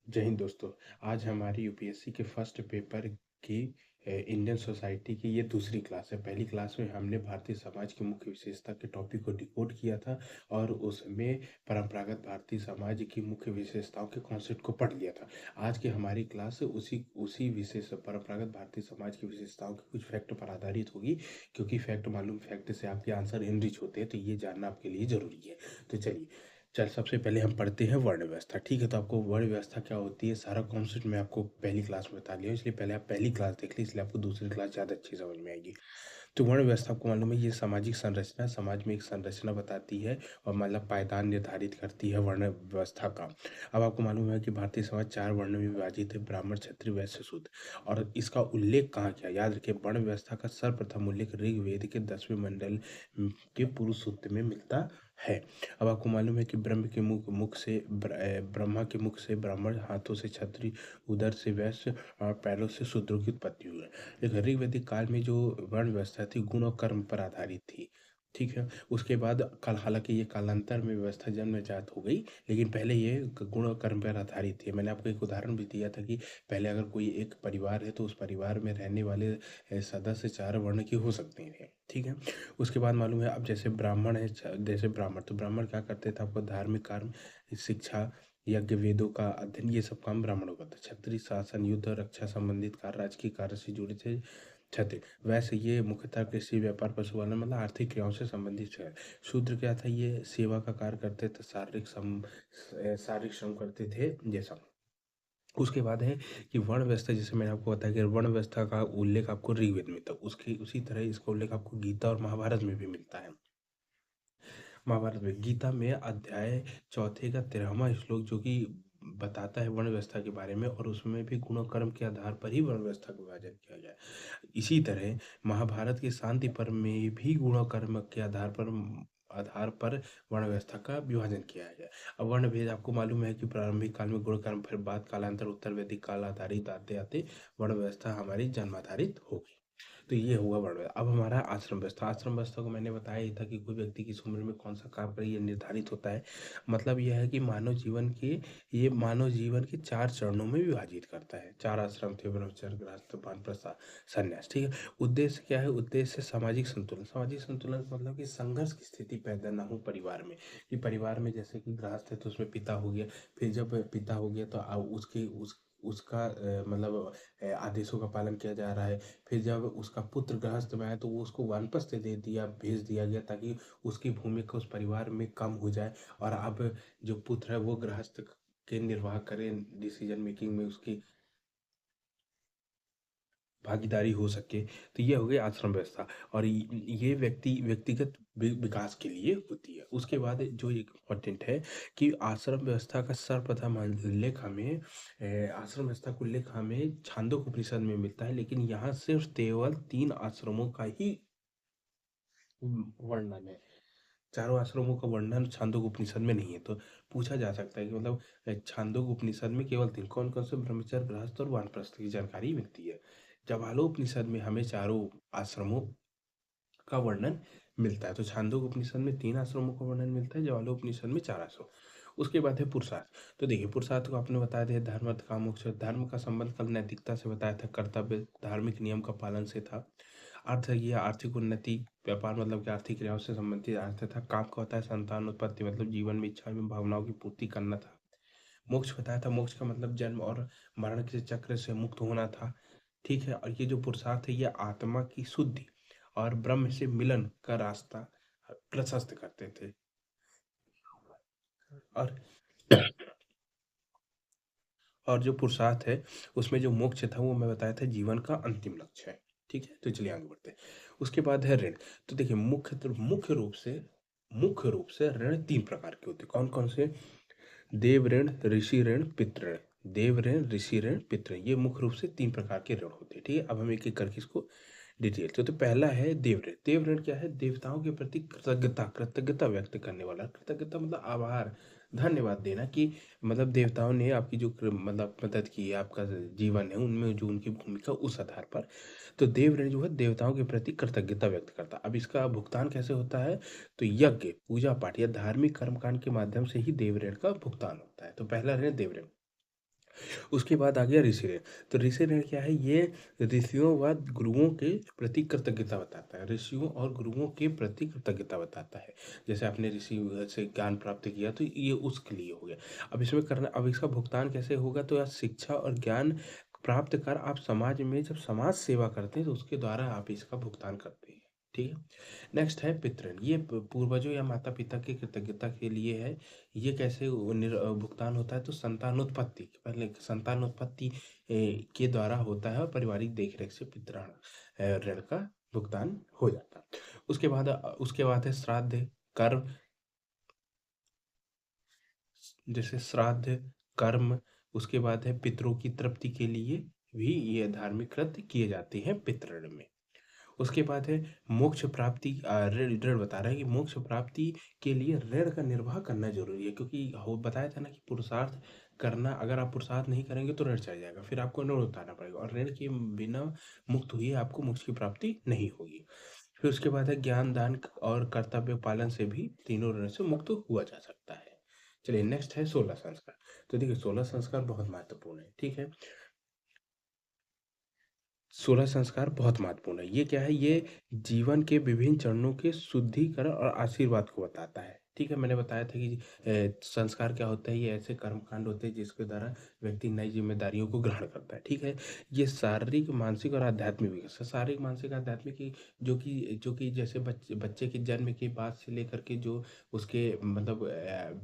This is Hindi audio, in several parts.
जय हिंद दोस्तों। आज हमारी यूपीएससी के फर्स्ट पेपर की इंडियन सोसाइटी की ये दूसरी क्लास है। पहली क्लास में हमने भारतीय समाज की मुख्य विशेषता के टॉपिक को डिकोड किया था और उसमें परंपरागत भारतीय समाज की मुख्य विशेषताओं के कॉन्सेप्ट को पढ़ लिया था। आज की हमारी क्लास उसी उसी विशेष परंपरागत भारतीय समाज की विशेषताओं के कुछ फैक्ट पर आधारित होगी, क्योंकि फैक्ट से आपके आंसर इनरिच होते हैं, तो ये जानना आपके लिए जरूरी है। तो चलिए, सबसे पहले हम पढ़ते हैं वर्ण व्यवस्था। ठीक है, तो आपको वर्ण व्यवस्था क्या होती है सारा कॉन्सेप्ट मैं आपको पहली क्लास में बता दिया हूँ, इसलिए पहले आप पहली क्लास देख लीजिए, इसलिए आपको दूसरी क्लास ज़्यादा अच्छी समझ में आएगी। तो वर्ण व्यवस्था आपको मालूम है, ये सामाजिक संरचना, समाज में एक संरचना बताती है और मतलब पायदान निर्धारित करती है वर्ण व्यवस्था का। अब आपको मालूम है कि भारतीय समाज 4 वर्णों में विभाजित है: ब्राह्मण, क्षत्रिय, वैश्य, शूद्र। और इसका उल्लेख कहाँ किया, याद रखिए, वर्ण व्यवस्था का सर्वप्रथम उल्लेख ऋग्वेद के 10वें मंडल के पुरुष सूक्त में मिलता है। अब आपको मालूम है कि ब्रह्मा के मुख से ब्राह्मण, हाथों से क्षत्रिय, उदर से वैश्य और पैरों से शूद्रों की उत्पत्ति हुई है। लेकिन ऋग्वैदिक काल में जो वर्ण व्यवस्था थी गुण और कर्म पर आधारित थी। ठीक है, उसके बाद कल हालांकि ये कालांतर में व्यवस्था जन्मजात हो गई, लेकिन पहले ये गुण और कर्म पर आधारित थी। मैंने आपको एक उदाहरण भी दिया था कि पहले अगर कोई एक परिवार है तो उस परिवार में रहने वाले सदस्य 4 वर्ण के हो सकते हैं। ठीक है, उसके बाद मालूम है, अब जैसे ब्राह्मण है, जैसे ब्राह्मण, तो ब्राह्मण क्या करते थे, आपको धार्मिक कार्य, शिक्षा, यज्ञ, वेदों का अध्ययन, ये सब काम ब्राह्मणों का था। क्षत्रिय शासन, युद्ध और रक्षा संबंधित कार्य, राजकीय कार्य से जुड़े थे क्षत्रिय। वैसे ये मुख्यतः कृषि, व्यापार, पशुपालन मतलब आर्थिक क्रियाओं से संबंधित है। शूद्र क्या था, ये सेवा का कार्य करते थे, शारीरिक श्रम करते थे जैसा। उसके बाद है कि वर्ण व्यवस्था, जैसे मैंने आपको बताया कि वर्ण व्यवस्था का उल्लेख आपको ऋग्वेद में, तो उसकी उसी तरह इसका उल्लेख आपको गीता और महाभारत में भी मिलता है। महाभारत में, गीता में अध्याय चौथे का 13वां श्लोक जो कि बताता है वर्ण व्यवस्था के बारे में, और उसमें भी गुण और कर्म के आधार पर ही वर्ण व्यवस्था का विभाजन किया गया है। इसी तरह महाभारत के शांति पर्व में भी गुण और कर्म के आधार पर वर्ण व्यवस्था का विभाजन किया गया। अब वर्ण भेद आपको मालूम है कि प्रारंभिक काल में गुण कर्म, फिर बाद कालांतर उत्तर वैदिक काल आधारित आते आते वर्ण व्यवस्था हमारी जन्माधारित होगी। तो ये हुआ वर्ण व्यवस्था। अब हमारा आश्रम व्यवस्था। आश्रम व्यवस्था को मैंने बताया ही था कि कोई व्यक्ति किस उम्र में कौन सा काम करे, ये निर्धारित होता है। मतलब यह है कि मानव जीवन के 4 चरणों में विभाजित करता है। 4 आश्रम थे: ब्रह्मचर्य, गृहस्थ, वानप्रस्थ, संन्यास। ठीक है, उद्देश्य क्या है, उद्देश्य सामाजिक संतुलन। सामाजिक संतुलन का मतलब कि संघर्ष की स्थिति पैदा ना हो परिवार में। कि परिवार में जैसे कि गृहस्थ है तो उसमें पिता हो गया, फिर जब पिता हो गया तो उसका मतलब आदेशों का पालन किया जा रहा है। फिर जब उसका पुत्र गृहस्थ में आया तो वो उसको वानप्रस्थ भेज दिया गया, ताकि उसकी भूमिका उस परिवार में कम हो जाए, और अब जो पुत्र है वो गृहस्थ के निर्वाह करे, डिसीजन मेकिंग में उसकी भागीदारी हो सके। तो ये हो गई आश्रम व्यवस्था, और ये व्यक्तिगत विकास के लिए होती है। उसके बाद जो इम्पोर्टेंट है कि आश्रम व्यवस्था का सर्वप्रथम उल्लेख हमें आश्रम व्यवस्था का उल्लेख हमें छांदोग्य उपनिषद में मिलता है, लेकिन यहाँ सिर्फ केवल 3 आश्रमों का ही वर्णन है। चारों आश्रमों का वर्णन छांदोग्य उपनिषद में नहीं है। तो पूछा जा सकता है कि मतलब छांदोग्य उपनिषद में केवल 3 कौन कौन से, ब्रह्मचर्य, गृहस्थ और वानप्रस्थ की जानकारी मिलती है। जवालोपनिषद में हमें चारों आश्रमों का वर्णन मिलता है। तो छांदोग्य उपनिषद में 3 आश्रमों का वर्णन मिलता है, जवालोपनिषद में 4 आश्रम। उसके बाद है पुरुषार्थ। तो देखिए, पुरुषार्थ को आपने बताया था धर्म, अर्थ, काम, मोक्ष। धर्म का संबंध कल नैतिकता से बताया था, कर्तव्य, धार्मिक नियम का पालन से था। अर्थ ये आर्थिक उन्नति, व्यापार मतलब कि आर्थिक क्रियाओं से संबंधित अर्थ था। काम का होता है संतान उत्पत्ति, मतलब जीवन में इच्छा में भावनाओं की पूर्ति करना था। मोक्ष बताया था, मोक्ष का मतलब जन्म और मरण के चक्र से मुक्त होना था। ठीक है, और ये जो पुरुषार्थ है ये आत्मा की शुद्धि और ब्रह्म से मिलन का रास्ता प्रशस्त करते थे। और और जो पुरुषार्थ है उसमें जो मोक्ष था वो मैं बताया था जीवन का अंतिम लक्ष्य है। ठीक है, तो चलिए आगे बढ़ते हैं। उसके बाद है ऋण। तो देखिए, मुख्य रूप से ऋण 3 प्रकार के होते हैं। कौन कौन से? देव ऋण, ऋषि ऋण, पितृ ऋण। देव ऋण, ऋषि ऋण, पितृ ऋण, ये मुख्य रूप से 3 प्रकार के ऋण होते हैं। ठीक है, अब हम एक एक करके इसको डिटेल। तो पहला है देव ऋण। देव ऋण क्या है? देवताओं के प्रति कृतज्ञता व्यक्त करने वाला। कृतज्ञता मतलब आभार, धन्यवाद देना, कि मतलब देवताओं ने आपकी जो मतलब मदद की है, आपका जीवन है उनमें जो उनकी भूमिका, उस आधार पर। तो देव ऋण जो है देवताओं के प्रति कृतज्ञता व्यक्त करता। अब इसका भुगतान कैसे होता है? तो यज्ञ, पूजा पाठ या धार्मिक कर्मकांड के माध्यम से ही देव ऋण का भुगतान होता है। तो पहला ऋण देव ऋण। उसके बाद आ गया ऋषि ऋण। तो ऋषि ऋण क्या है? ये ऋषियों व गुरुओं के प्रति कृतज्ञता बताता है। ऋषियों और गुरुओं के प्रति कृतज्ञता बताता है। जैसे आपने ऋषि से ज्ञान प्राप्त किया तो ये उसके लिए हो गया। अब इसका भुगतान कैसे होगा? तो यार शिक्षा और ज्ञान प्राप्त कर आप समाज में जब समाज सेवा करते हैं तो उसके द्वारा आप इसका भुगतान करते हैं। ठीक है? नेक्स्ट है पितृ। ये पूर्वजों या माता-पिता की कृतज्ञता के लिए है। ये कैसे भुगतान होता है? तो संतानोत्पत्ति पहले संतानोत्पत्ति के द्वारा होता है और पारिवारिक देखरेख से पितृ ऋण का भुगतान हो जाता है। उसके बाद है श्राद्ध, कर्म, जैसे श्राद्ध, कर्म, उसके बाद है पितरों की तृप्ति के लिए भी ये धार्मिक कृत्य किए जाते हैं पितृ ऋण में। उसके बाद है मोक्ष प्राप्ति। ऋण ऋण बता रहा है कि मोक्ष प्राप्ति के लिए ऋण का निर्वाह करना ज़रूरी है, क्योंकि हो बताया था ना कि पुरुषार्थ करना, अगर आप पुरुषार्थ नहीं करेंगे तो ऋण चढ़ जाएगा, फिर आपको ऋण उतारना पड़ेगा और ऋण के बिना मुक्त हुए आपको मोक्ष की प्राप्ति नहीं होगी। फिर उसके बाद है ज्ञान, दान और कर्तव्य पालन से भी तीनों ऋण से मुक्त हुआ जा सकता है। चलिए नेक्स्ट है 16 संस्कार। तो देखिए 16 संस्कार बहुत महत्वपूर्ण है, ठीक है? 16 संस्कार बहुत महत्वपूर्ण है। ये क्या है? ये जीवन के विभिन्न चरणों के शुद्धिकरण और आशीर्वाद को बताता है। ठीक है? मैंने बताया था कि संस्कार क्या होता है? ये ऐसे कर्मकांड होते हैं जिसके द्वारा व्यक्ति नई ज़िम्मेदारियों को ग्रहण करता है। ठीक है? ये शारीरिक, मानसिक और आध्यात्मिक विकास है। शारीरिक, मानसिक, आध्यात्मिक की जो कि जैसे बच्चे के जन्म के बाद से लेकर के जो उसके मतलब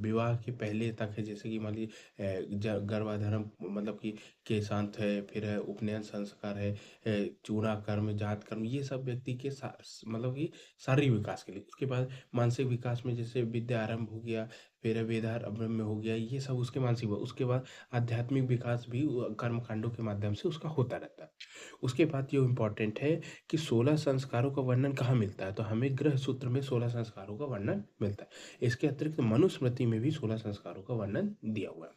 विवाह के पहले तक है, जैसे कि मान लीजिए गर्भाधारण मतलब कि केशांत है, फिर है उपनयन संस्कार है, चूड़ा कर्म, जात कर्म, ये सब व्यक्ति के मतलब कि शारीरिक विकास के लिए। उसके बाद मानसिक विकास में जैसे विद्या आरंभ हो गया, फिर वेदारंभ में हो गया, ये सब उसके मानसिक उसके बाद आध्यात्मिक विकास भी कर्म कांडों के माध्यम से उसका होता रहता है। उसके बाद जो इम्पोर्टेंट है कि 16 संस्कारों का वर्णन कहाँ मिलता है? तो हमें गृह सूत्र में 16 संस्कारों का वर्णन मिलता है। इसके अतिरिक्त मनुस्मृति में भी 16 संस्कारों का वर्णन दिया हुआ है।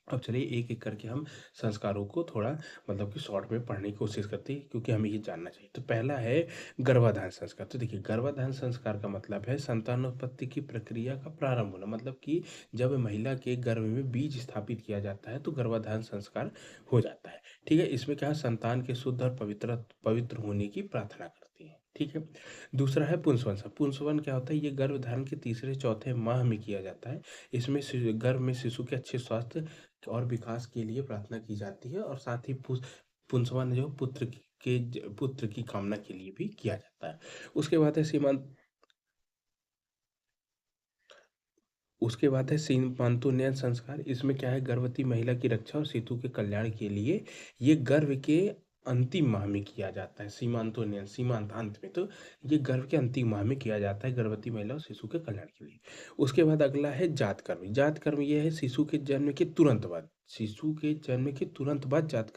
अब चलिए एक-एक करके हम संस्कारों को थोड़ा मतलब कि शॉर्ट में पढ़ने की कोशिश करते हैं, क्योंकि हमें ये जानना चाहिए। तो पहला है गर्भाधान संस्कार। तो देखिए गर्भाधान संस्कार का मतलब है संतानोत्पत्ति की प्रक्रिया का प्रारंभ होना, मतलब कि जब महिला के गर्भ में बीज स्थापित किया जाता है तो गर्भाधान संस्कार हो जाता है। ठीक है? इसमें क्या है? संतान के शुद्ध और पवित्र होने की प्रार्थना करती हैं। ठीक है? दूसरा है पुंसवन। पुंसवन क्या होता है? ये गर्भधारण के तीसरे चौथे माह में किया जाता है। इसमें गर्भ में शिशु के अच्छे स्वास्थ्य और विकास के लिए प्रार्थना की जाती है और साथ ही पुंसवन जो पुत्र की कामना के लिए भी किया जाता है। उसके बाद है सीमांत उसके बाद है सीमांतोन्नयन संस्कार। इसमें क्या है? गर्भवती महिला की रक्षा और शिशु के कल्याण के लिए ये गर्भ के अंतिम माह में किया जाता है। सीमांतोन्नयन, सीमांत अंत में, तो ये गर्भ के अंतिम माह में किया जाता है गर्भवती महिला और शिशु के कल्याण के लिए। उसके बाद अगला है जात कर्म। जात कर्म ये है शिशु के जन्म के तुरंत बाद जात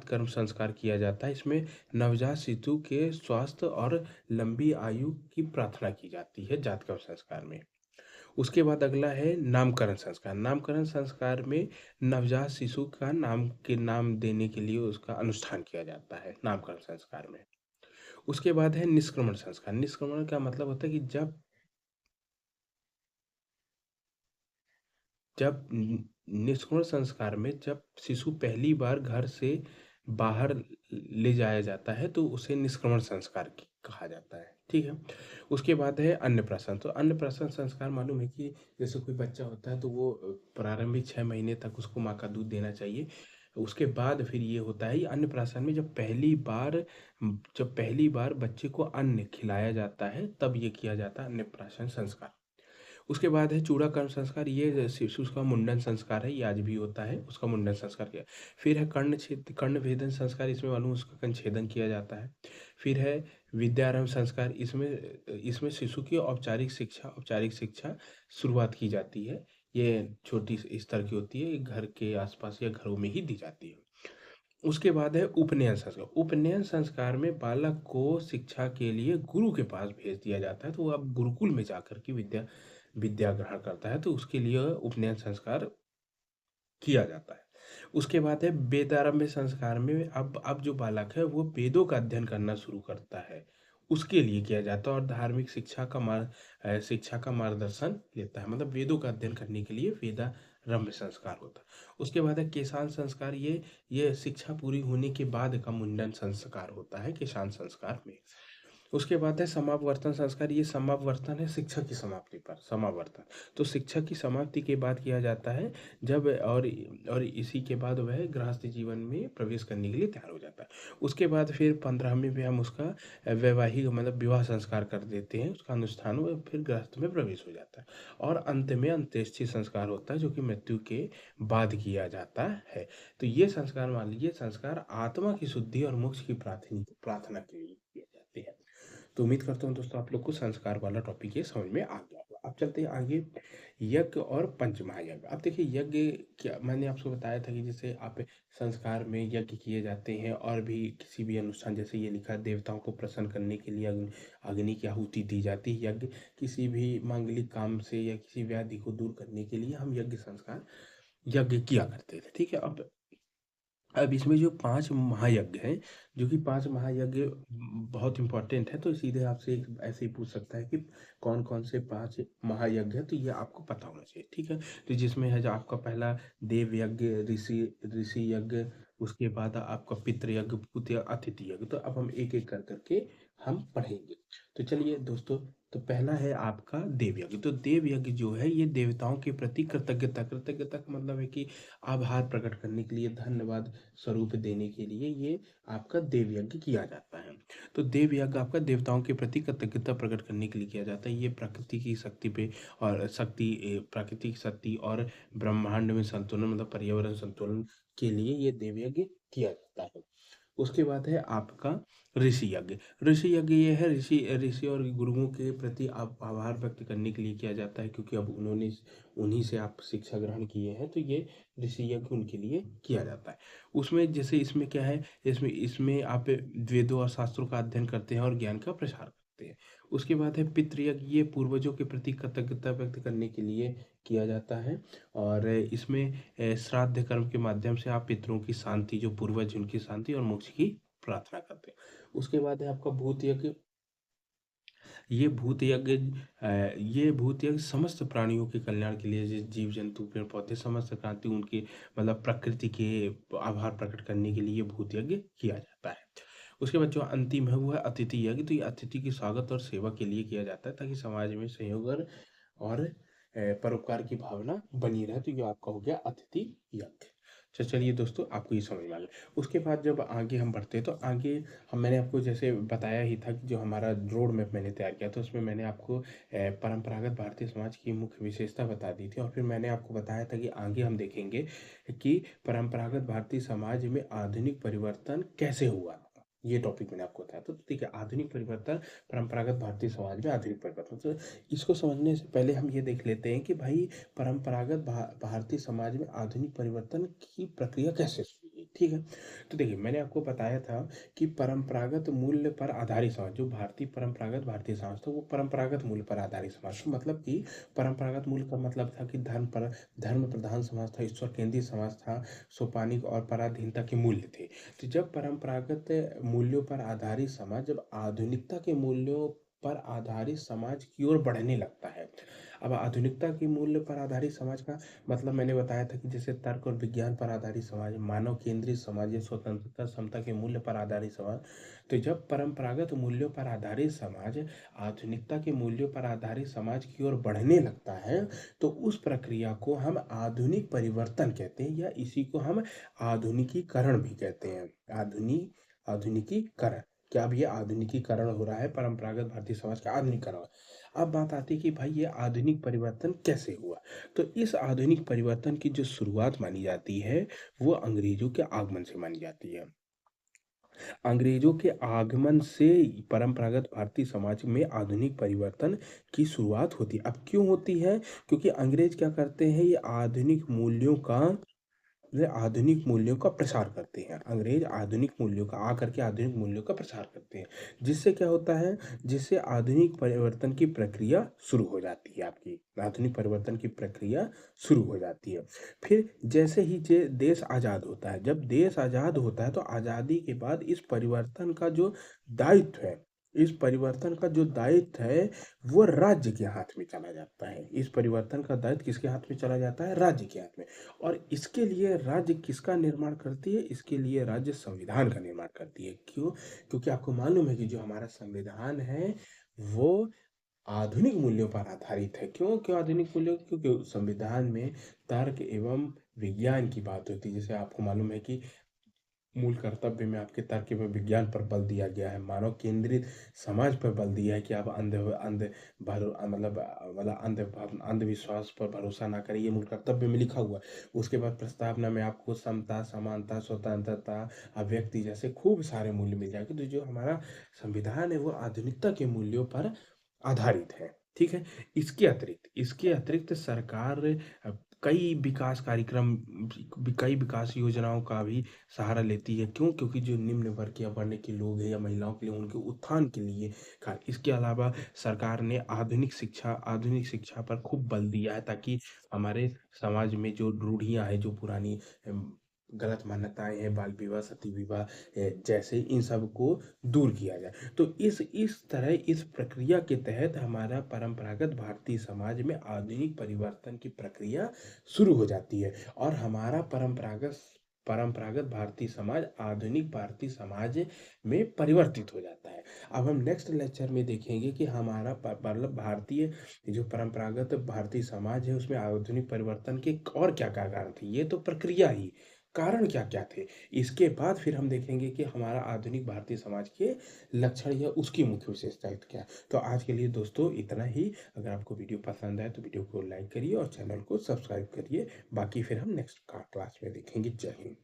कर्म संस्कार किया जाता है। इसमें नवजात शिशु के स्वास्थ्य और लंबी आयु की प्रार्थना की जाती है जात कर्म संस्कार में। उसके बाद अगला है नामकरण संस्कार। नामकरण संस्कार में नवजात शिशु का नाम देने के लिए उसका अनुष्ठान किया जाता है नामकरण संस्कार में। उसके बाद है निष्क्रमण संस्कार। निष्क्रमण का मतलब होता है कि जब निष्क्रमण संस्कार में जब शिशु पहली बार घर से बाहर ले जाया जाता है तो उसे निष्क्रमण संस्कार कहा जाता है। ठीक है? उसके बाद है अन्नप्राशन। तो अन्नप्राशन संस्कार मालूम है कि जैसे कोई बच्चा होता है तो वो प्रारंभिक 6 महीने तक उसको माँ का दूध देना चाहिए। उसके बाद फिर ये होता है अन्नप्राशन में जब पहली बार बच्चे को अन्न खिलाया जाता है तब ये किया जाता है अन्नप्राशन संस्कार। उसके बाद है चूड़ाकर्म संस्कार। ये शिशु का मुंडन संस्कार है, ये आज भी होता है, उसका मुंडन संस्कार किया। फिर है कर्णभेदन संस्कार। इसमें मालूम उसका कंछेदन किया जाता है। फिर है विद्यारंभ संस्कार। इसमें इसमें शिशु की औपचारिक शिक्षा शुरुआत की जाती है। ये छोटी स्तर की होती है, घर के आसपास या घरों में ही दी जाती है। उसके बाद है उपनयन संस्कार। उपनयन संस्कार में बालक को शिक्षा के लिए गुरु के पास भेज दिया जाता है, तो वो अब गुरुकुल में जाकर के विद्या विद्या ग्रहण करता है, तो उसके लिए उपनयन संस्कार किया जाता है। उसके बाद है वेदारंभ संस्कार में अब जो बालक है वो वेदों का अध्ययन करना शुरू करता है। उसके लिए किया जाता है और धार्मिक शिक्षा का मार्गदर्शन लेता है। मतलब वेदों का अध्ययन करने के लिए वेदारंभ संस्कार होता है। उसके बाद है केशान संस्कार। ये शिक्षा पूरी होने के बाद का मुंडन संस्कार होता है केशान संस्कार में। उसके बाद है समावर्तन संस्कार। ये समावर्तन है शिक्षा की समाप्ति पर समावर्तन। तो शिक्षा की समाप्ति के बाद किया जाता है जब और इसी के बाद वह गृहस्थ जीवन में प्रवेश करने के लिए तैयार हो जाता है। उसके बाद फिर 15वीं में हम उसका वैवाहिक मतलब विवाह संस्कार कर देते हैं, उसका अनुष्ठान वो फिर गृहस्थ में प्रवेश हो जाता है। और अंत में अंत्येष्टि संस्कार होता है जो कि मृत्यु के बाद किया जाता है। तो ये संस्कार मान लीजिए संस्कार आत्मा की शुद्धि और मोक्ष की प्रार्थना के लिए किए जाते हैं। तो उम्मीद करता हूँ दोस्तों आप लोग को संस्कार वाला टॉपिक ये समझ में आ गया होगा। अब चलते हैं आगे यज्ञ और पंच महायज्ञ। अब देखिए यज्ञ क्या मैंने आपको बताया था कि जैसे आप संस्कार में यज्ञ किए जाते हैं और भी किसी भी अनुष्ठान जैसे ये लिखा देवताओं को प्रसन्न करने के लिए अग्नि की आहुति दी जाती है। यज्ञ किसी भी मांगलिक काम से या किसी व्याधि को दूर करने के लिए हम यज्ञ किया करते थे। ठीक है। अब इसमें जो 5 महायज्ञ हैं, जो कि 5 महायज्ञ बहुत इम्पोर्टेंट है, तो सीधे आपसे एक ऐसे ही पूछ सकता है कि कौन-कौन से 5 महायज्ञ हैं, तो ये आपको पता होना चाहिए, ठीक है? तो जिसमें है जो आपका पहला देव यज्ञ, ऋषि यज्ञ, उसके बाद आपका पितृ यज्ञ, भूत यज्ञ, अतिथि यज्ञ। तो अब हम एक-एक कर करके हम पढ़ेंगे। तो चलिए दोस्तों, तो पहला है आपका देव यज्ञ। तो देव यज्ञ जो है ये देवताओं के प्रति कृतज्ञता का मतलब है कि आभार प्रकट करने के लिए, धन्यवाद स्वरूप देने के लिए ये आपका देव यज्ञ किया जाता है। तो देव यज्ञ आपका देवताओं के प्रति कृतज्ञता प्रकट करने के लिए किया जाता है। ये प्रकृति की शक्ति पे और प्राकृतिक शक्ति और ब्रह्मांड में संतुलन मतलब पर्यावरण संतुलन के लिए ये देव यज्ञ किया जाता है। उसके बाद है आपका ऋषि यज्ञ। ऋषि यज्ञ ये है ऋषि ऋषि और गुरुओं के प्रति आभार व्यक्त करने के लिए किया जाता है, क्योंकि अब उन्होंने उन्हीं से आप शिक्षा ग्रहण किए हैं, तो ये ऋषि यज्ञ उनके लिए किया जाता है। उसमें जैसे इसमें क्या है, इसमें इसमें आप वेदों और शास्त्रों का अध्ययन करते हैं और ज्ञान का प्रसार करते हैं। उसके बाद है पितृयज्ञ। ये पूर्वजों के प्रति कृतज्ञता व्यक्त करने के लिए किया जाता है। और इसमें श्राद्ध कर्म के माध्यम से आप पितरों की शांति, जो पूर्वज उनकी शांति और मोक्ष की प्रार्थना करते हैं। उसके बाद है आपका भूत यज्ञ। ये भूत यज्ञ ये भूत यज्ञ समस्त प्राणियों के कल्याण के लिए, जैसे जीव जंतु पेड़ पौधे समस्त क्रांति उनके मतलब प्रकृति के आभार प्रकट करने के लिए ये भूत यज्ञ किया जाता है। उसके बाद जो अंतिम है वो है अतिथि यज्ञ। तो ये अतिथि की स्वागत और सेवा के लिए किया जाता है ताकि समाज में सहयोग और परोपकार की भावना बनी रहे। तो ये आपका हो गया अतिथि यज्ञ। चलिए दोस्तों आपको ये समझ में आ गया। उसके बाद जब आगे हम बढ़ते हैं तो आगे हम मैंने आपको जैसे बताया ही था कि जो हमारा रोड मैप मैंने तैयार किया था उसमें मैंने आपको परंपरागत भारतीय समाज की मुख्य विशेषता बता दी थी और फिर मैंने आपको बताया था कि आगे हम देखेंगे कि परंपरागत भारतीय समाज में आधुनिक परिवर्तन कैसे हुआ। ये टॉपिक मैंने आपको बताया। तो ठीक है, आधुनिक परिवर्तन, परंपरागत भारतीय समाज में आधुनिक परिवर्तन। तो इसको समझने से पहले हम ये देख लेते हैं कि भाई परंपरागत भारतीय समाज में आधुनिक परिवर्तन की प्रक्रिया कैसे शुरू हुई। ठीक है, तो देखिए मैंने आपको बताया था कि परंपरागत मूल्य पर आधारित समाज, जो परंपरागत भारतीय समाज था वो परंपरागत मूल्य पर आधारित समाज था। मतलब कि परंपरागत मूल्य का मतलब था कि धर्म प्रधान समाज था, ईश्वर केंद्रीय समाज था, सोपानिक और पराधीनता के मूल्य थे। तो जब परंपरागत मूल्यों पर आधारित समाज जब आधुनिकता के मूल्यों पर आधारित समाज की ओर बढ़ने लगता है। अब आधुनिकता के मूल्य पर आधारित समाज का मतलब मैंने बताया था कि जैसे तर्क और विज्ञान पर आधारित समाज, मानव केंद्रित समाज, स्वतंत्रता समता के मूल्य पर आधारित समाज। तो जब परंपरागत मूल्यों पर आधारित समाज आधुनिकता के मूल्यों पर आधारित समाज की ओर बढ़ने लगता है तो उस प्रक्रिया को हम आधुनिक परिवर्तन कहते हैं, या इसी को हम आधुनिकीकरण भी कहते हैं। आधुनिकीकरण, क्या अब ये आधुनिकीकरण हो रहा है, परंपरागत भारतीय समाज का आधुनिकीकरण। अब बात आती है कि भाई ये आधुनिक परिवर्तन कैसे हुआ। तो इस आधुनिक परिवर्तन की जो शुरुआत मानी जाती है वो अंग्रेजों के आगमन से मानी जाती है। अंग्रेजों के आगमन से परंपरागत भारतीय समाज में आधुनिक परिवर्तन की शुरुआत होती है। अब क्यों होती है, क्योंकि अंग्रेज क्या करते हैं, वे आधुनिक मूल्यों का प्रसार करते हैं। अंग्रेज आधुनिक मूल्यों का आकर के आधुनिक मूल्यों का प्रसार करते हैं, जिससे क्या होता है, जिससे आधुनिक परिवर्तन की प्रक्रिया शुरू हो जाती है। आपकी आधुनिक परिवर्तन की प्रक्रिया शुरू हो जाती है। फिर जैसे ही देश आज़ाद होता है, जब देश आज़ाद होता है तो आज़ादी के बाद इस परिवर्तन का जो दायित्व है इस परिवर्तन का जो दायित्व है वो राज्य के हाथ में चला जाता है। इस परिवर्तन का दायित्व किसके हाथ में चला जाता है? राज्य के हाथ में। और इसके लिए राज्य किसका निर्माण करती है? इसके लिए राज्य संविधान का निर्माण करती है। क्यों? क्योंकि आपको मालूम है कि जो हमारा संविधान है वो आधुनिक मूल्यों पर आधारित है। क्यों? क्यों आधुनिक मूल्यों? क्योंकि संविधान में तर्क एवं विज्ञान की बात होती है। जैसे आपको मालूम है कि मूल कर्तव्य में आपके तर्क एवं विज्ञान पर बल दिया गया है, मानव केंद्रित समाज पर बल दिया है कि आप अंधविश्वास पर भरोसा ना करें, ये मूल कर्तव्य में लिखा हुआ है। उसके बाद प्रस्तावना में आपको समता, समानता, स्वतंत्रता, अभिव्यक्ति जैसे खूब सारे मूल्य मिल जाएंगे। तो जो हमारा संविधान है वो आधुनिकता के मूल्यों पर आधारित है। ठीक है। इसके अतिरिक्त सरकार कई विकास कार्यक्रम, कई विकास योजनाओं का भी सहारा लेती है। क्यों? क्योंकि जो निम्न वर्ग या वर्ण के लोग हैं या महिलाओं के लिए उनके उत्थान के लिए इसके अलावा सरकार ने आधुनिक शिक्षा पर खूब बल दिया है, ताकि हमारे समाज में जो रूढ़ियां हैं, जो पुरानी गलत मान्यताएं हैं, बाल विवाह, सती विवाह जैसे, इन सब को दूर किया जाए। तो इस तरह इस प्रक्रिया के तहत हमारा परंपरागत भारतीय समाज में आधुनिक परिवर्तन की प्रक्रिया शुरू हो जाती है और हमारा परंपरागत भारतीय समाज आधुनिक भारतीय समाज में परिवर्तित हो जाता है। अब हम नेक्स्ट लेक्चर में देखेंगे कि हमारा मतलब भारतीय जो परंपरागत भारतीय समाज है उसमें आधुनिक परिवर्तन के और क्या क्या कारण थे। ये तो प्रक्रिया ही, कारण क्या क्या थे। इसके बाद फिर हम देखेंगे कि हमारा आधुनिक भारतीय समाज के लक्षण या उसकी मुख्य विशेषताएं क्या है। तो आज के लिए दोस्तों इतना ही। अगर आपको वीडियो पसंद आए तो वीडियो को लाइक करिए और चैनल को सब्सक्राइब करिए। बाकी फिर हम नेक्स्ट क्लास में देखेंगे। जय हिंद।